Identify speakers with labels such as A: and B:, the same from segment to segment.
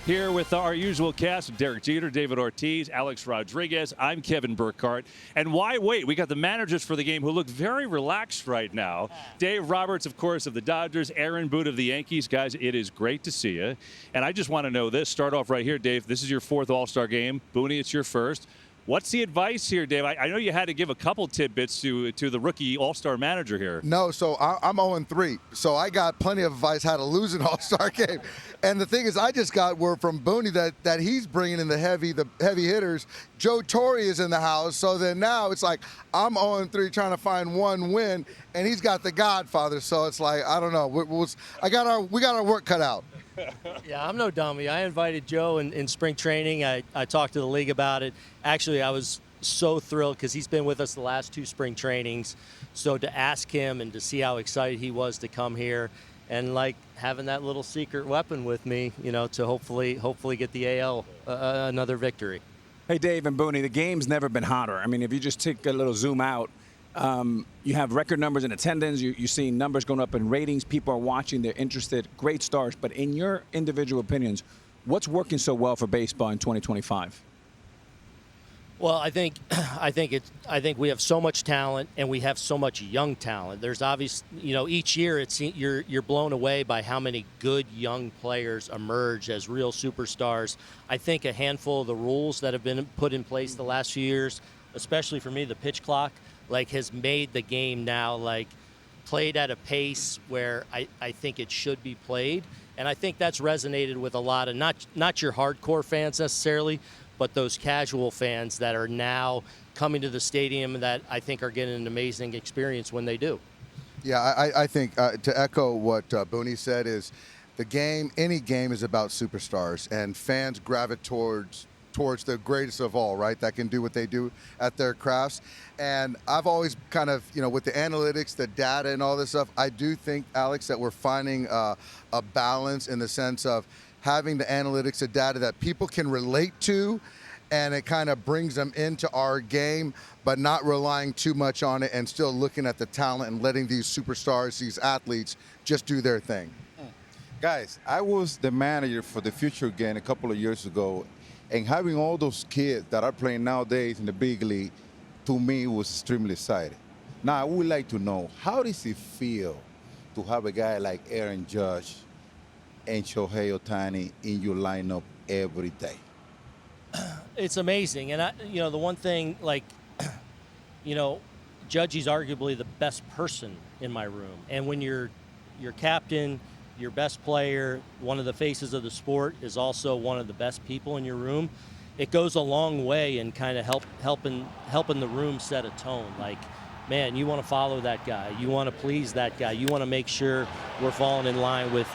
A: Here with our usual cast, Derek Jeter, David Ortiz, Alex Rodriguez. I'm Kevin Burkhardt. And why wait? We got the managers for the game who look very relaxed right now. Dave Roberts, of course, of the Dodgers. Aaron Boone of the Yankees. Guys, it is great to see you. And I just want to know this. Start off right here, Dave. This is your fourth All-Star game. Boone, it's your first. What's the advice here, Dave? I know you had to give a couple tidbits to the rookie All-Star manager here.
B: No, so I'm 0-3. So I got plenty of advice how to lose an All-Star game. And the thing is, I just got word from Booney that he's bringing in the heavy hitters. Joe Torre is in the house. So then now it's like I'm 0-3 trying to find one win, and he's got the Godfather. So it's like, I don't know. We got our work cut out.
C: Yeah, I'm no dummy. I invited Joe in spring training. I talked to the league about it. Actually, I was so thrilled because he's been with us the last two spring trainings. So to ask him and to see how excited he was to come here and like having that little secret weapon with me, you know, to hopefully get the AL another victory.
D: Hey, Dave and Booney, the game's never been hotter. I mean, if you just take a little zoom out, you have record numbers in attendance. You're seeing numbers going up in ratings. People are watching. They're interested. Great stars. But in your individual opinions, what's working so well for baseball in 2025?
C: Well, I think we have so much talent and we have so much young talent. There's obvious, you know, each year you're blown away by how many good young players emerge as real superstars. I think a handful of the rules that have been put in place the last few years, especially for me, the pitch clock, like has made the game now like played at a pace where I think it should be played. And I think that's resonated with a lot of not your hardcore fans necessarily, but those casual fans that are now coming to the stadium that I think are getting an amazing experience when they do.
B: Yeah, I think to echo what Booney said is the game, any game is about superstars, and fans gravitate towards the greatest of all, right, that can do what they do at their crafts. And I've always kind of, you know, with the analytics, the data and all this stuff, I do think, Alex, that we're finding a balance in the sense of having the analytics, the data that people can relate to, and it kind of brings them into our game, but not relying too much on it and still looking at the talent and letting these superstars, these athletes, just do their thing.
E: Guys, I was the manager for the Future game a couple of years ago, and having all those kids that are playing nowadays in the big league, to me, was extremely exciting. Now, I would like to know, how does it feel to have a guy like Aaron Judge and Shohei Ohtani in your lineup every day?
C: It's amazing. And, the one thing, like, Judge is arguably the best person in my room. And when your captain, your best player, one of the faces of the sport, is also one of the best people in your room, it goes a long way in kind of helping the room set a tone. Like, man, you want to follow that guy. You want to please that guy. You want to make sure we're falling in line with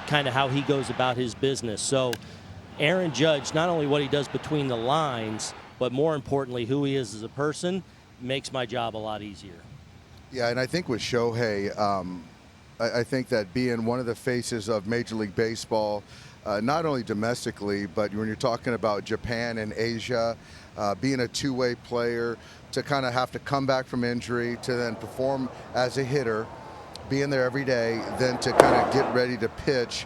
C: kind of how he goes about his business. So Aaron Judge, not only what he does between the lines, but more importantly, who he is as a person, makes my job a lot easier.
B: Yeah, and I think with Shohei, I think that being one of the faces of Major League Baseball, not only domestically, but when you're talking about Japan and Asia, being a two-way player, to kind of have to come back from injury, to then perform as a hitter, being there every day, then to kind of get ready to pitch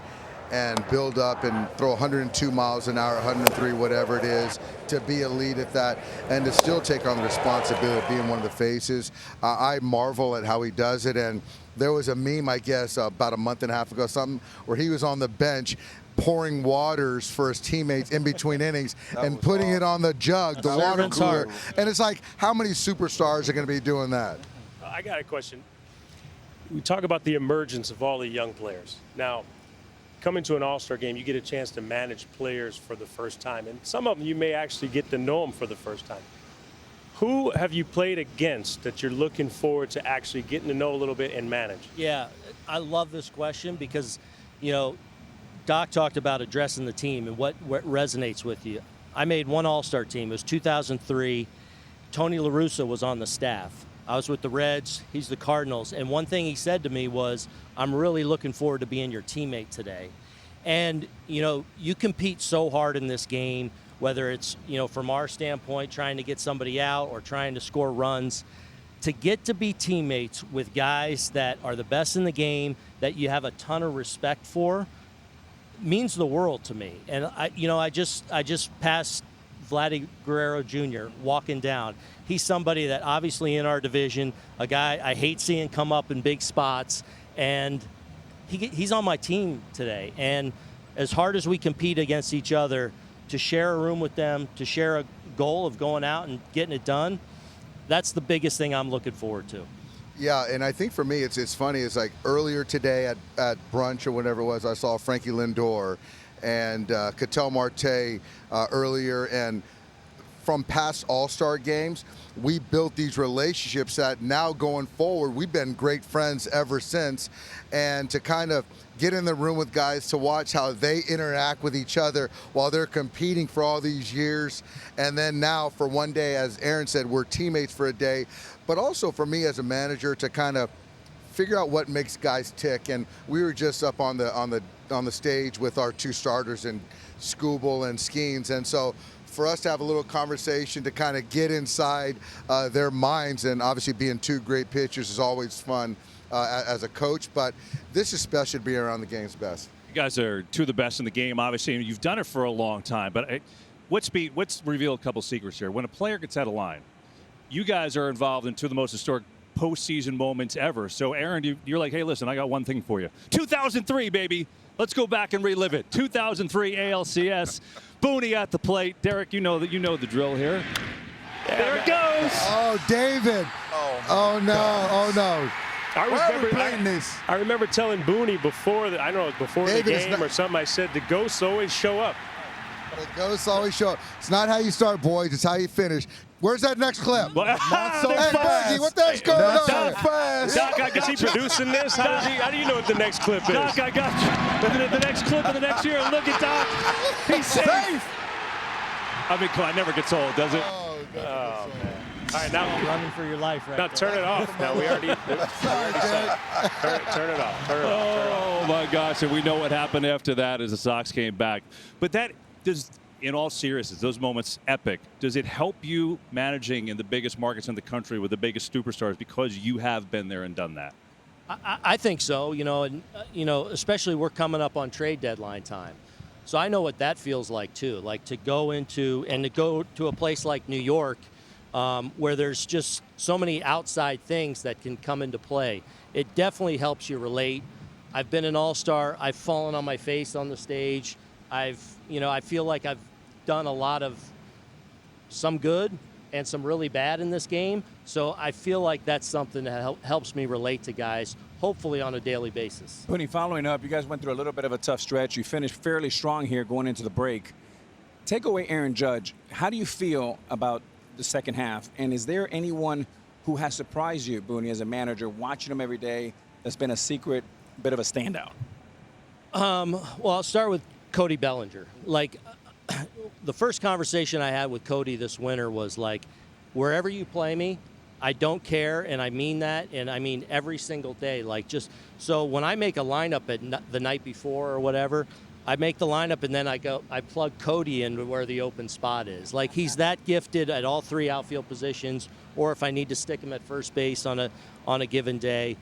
B: and build up and throw 102 miles an hour, 103, whatever it is, to be a lead at that, and to still take on the responsibility of being one of the faces. I marvel at how he does it, and there was a meme, I guess, about a month and a half ago, something, where he was on the bench pouring waters for his teammates in between innings and putting it on the jug, the water cooler. And it's like, how many superstars are going to be doing that?
F: I got a question. We talk about the emergence of all the young players. Now, coming to an All-Star game, you get a chance to manage players for the first time. And some of them you may actually get to know them for the first time. Who have you played against that you're looking forward to actually getting to know a little bit and manage?
C: Yeah, I love this question because, Doc talked about addressing the team and what resonates with you. I made one All-Star team. It was 2003. Tony La Russa was on the staff. I was with the Reds. He's the Cardinals. And one thing he said to me was, I'm really looking forward to being your teammate today. And, you compete so hard in this game, whether it's, from our standpoint, trying to get somebody out or trying to score runs. To get to be teammates with guys that are the best in the game, that you have a ton of respect for, means the world to me. And I just passed Vladdy Guerrero Jr. walking down. He's somebody that obviously in our division, a guy I hate seeing come up in big spots, and he's on my team today. And as hard as we compete against each other, to share a room with them, to share a goal of going out and getting it done, that's the biggest thing I'm looking forward to.
B: Yeah, and I think for me, it's funny. It's like earlier today at brunch or whatever it was, I saw Frankie Lindor and Ketel Marte earlier, and from past All-Star games, we built these relationships that now going forward, we've been great friends ever since. And to kind of get in the room with guys to watch how they interact with each other while they're competing for all these years. And then now for one day, as Aaron said, we're teammates for a day. But also for me as a manager to kind of figure out what makes guys tick. And we were just up on the stage with our two starters in Skubal and Skeens. And so for us to have a little conversation to kind of get inside their minds, and obviously being two great pitchers is always fun as a coach, but this is special to be around the game's best.
A: You guys are two of the best in the game, obviously, and you've done it for a long time. But let's reveal a couple secrets here. When a player gets out of line, you guys are involved in two of the most historic postseason moments ever. So, Aaron, you're like, hey, listen, I got one thing for you. 2003, baby. Let's go back and relive it. 2003 ALCS. Booney at the plate. Derek, you know the drill here. There it goes.
B: Oh, David. Oh no. Oh no.
F: I remember telling Booney before the
B: David,
F: the game or something. I said the ghosts always show up.
B: The ghosts always show up. It's not how you start, boys. It's how you finish. Where's that next clip?
F: Not so
B: hey,
F: fast.
B: Bergie, what the heck's going on?
F: Doc, is he producing this? How do you know what the next clip is?
A: Doc, I got you. The next clip of the next year. Look at Doc. He's safe. I mean, come on, it never gets old, does it?
B: Oh,
F: man. All right, now
C: Running for your life right
F: now
C: there.
F: turn it off. Now we already said turn it off.
A: Oh my gosh, and we know what happened after that as the Sox came back. But that does, in all seriousness, those moments epic. Does it help you managing in the biggest markets in the country with the biggest superstars because you have been there and done that?
C: I think so. Especially we're coming up on trade deadline time. So I know what that feels like too. Like to go to a place like New York, where there's just so many outside things that can come into play. It definitely helps you relate. I've been an all-star. I've fallen on my face on the stage. I feel like I've done a lot of some good and some really bad in this game. So I feel like that's something that helps me relate to guys, hopefully on a daily basis.
D: Booney, following up, you guys went through a little bit of a tough stretch. You finished fairly strong here going into the break. Take away Aaron Judge. How do you feel about the second half? And is there anyone who has surprised you, Booney, as a manager, watching him every day, that's been a secret bit of a standout?
C: Well, I'll start with Cody Bellinger. Like, the first conversation I had with Cody this winter was like, wherever you play me, I don't care, and I mean that, and I mean every single day. Like, just so when I make a lineup the night before or whatever, I make the lineup and then I plug Cody in where the open spot is. Like, he's that gifted at all three outfield positions, or if I need to stick him at first base on a given day.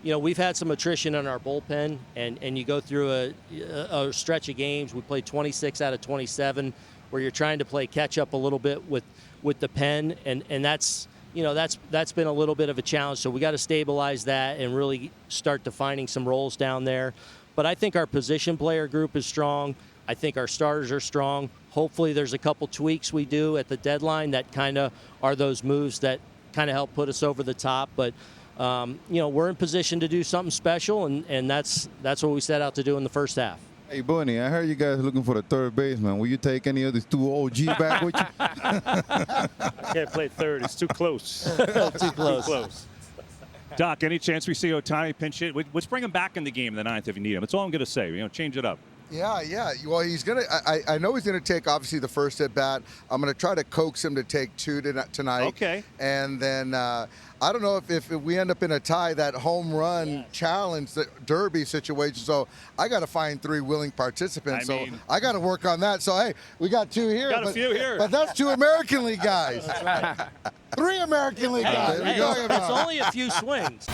C: We've had some attrition in our bullpen, and you go through a stretch of games. We played 26 out of 27, where you're trying to play catch up a little bit with the pen, and that's been a little bit of a challenge. So we got to stabilize that and really start defining some roles down there. But I think our position player group is strong. I think our starters are strong. Hopefully there's a couple tweaks we do at the deadline that kind of are those moves that kind of help put us over the top. But we're in position to do something special, and that's what we set out to do in the first half.
E: Hey, Booney, I heard you guys looking for the third baseman. Will you take any of these two OGs back with you?
F: I can't play third. It's too close.
C: Too close.
A: Doc, any chance we see Ohtani pinch hit? Let's bring him back in the game in the ninth if you need him. That's all I'm going to say. Change it up.
B: Yeah. Well, he's going to – I know he's going to take, obviously, the first at-bat. I'm going to try to coax him to take two tonight.
A: Okay.
B: And then I don't know if we end up in a tie, that home run challenge, the derby situation. So I got to find three willing participants. I got to work on that. So, hey, we got two here.
A: Got a few here.
B: But that's two American League guys. That's right. 3 American League guys.
C: It's only a few swings.